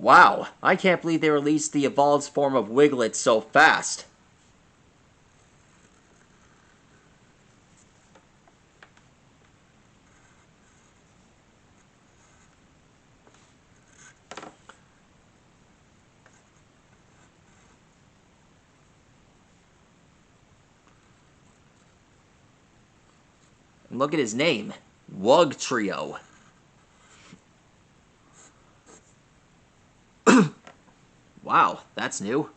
Wow, I can't believe they released the evolved form of Wiglet so fast. And look at his name, wugtrio. Wow, that's new.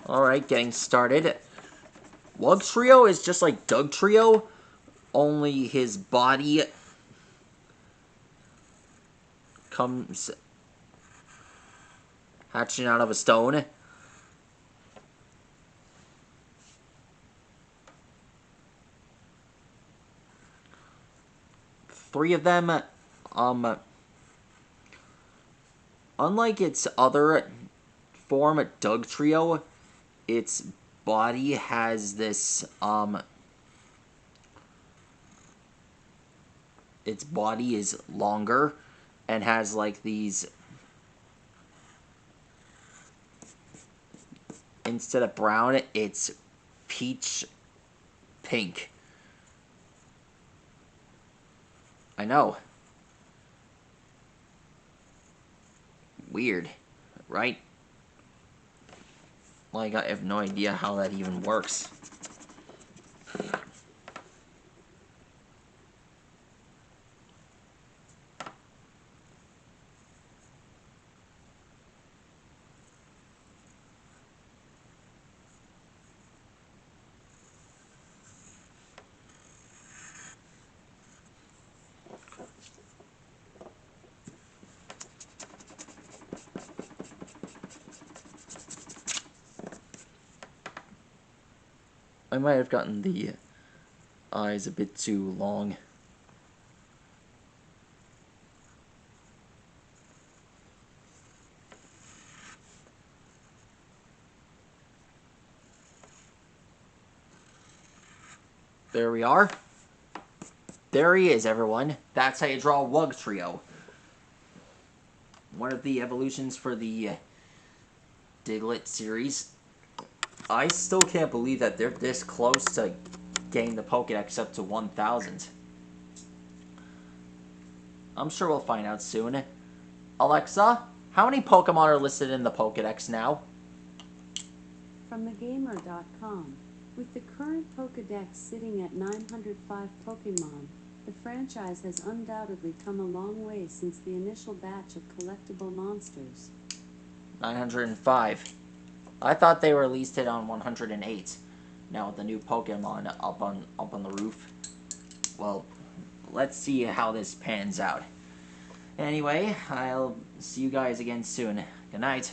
Alright, getting started. Wugtrio is just like Dugtrio, only his body comes hatching out of a stone. Three of them, unlike its other form, Dugtrio, its body has this, its body is longer and has like these, instead of brown, it's peach pink. I know. Weird, right? Like, I have no idea how that even works. I might have gotten the eyes a bit too long. There we are. There he is, everyone. That's how you draw Wugtrio. One of the evolutions for the Diglett series. I still can't believe that they're this close to getting the Pokédex up to 1,000. I'm sure we'll find out soon. Alexa, how many Pokemon are listed in the Pokédex now? From thegamer.com, with the current Pokédex sitting at 905 Pokémon, the franchise has undoubtedly come a long way since the initial batch of collectible monsters. 905. I thought they released it on 108. Now with the new Pokemon up on the roof. Well, let's see how this pans out. Anyway, I'll see you guys again soon. Good night.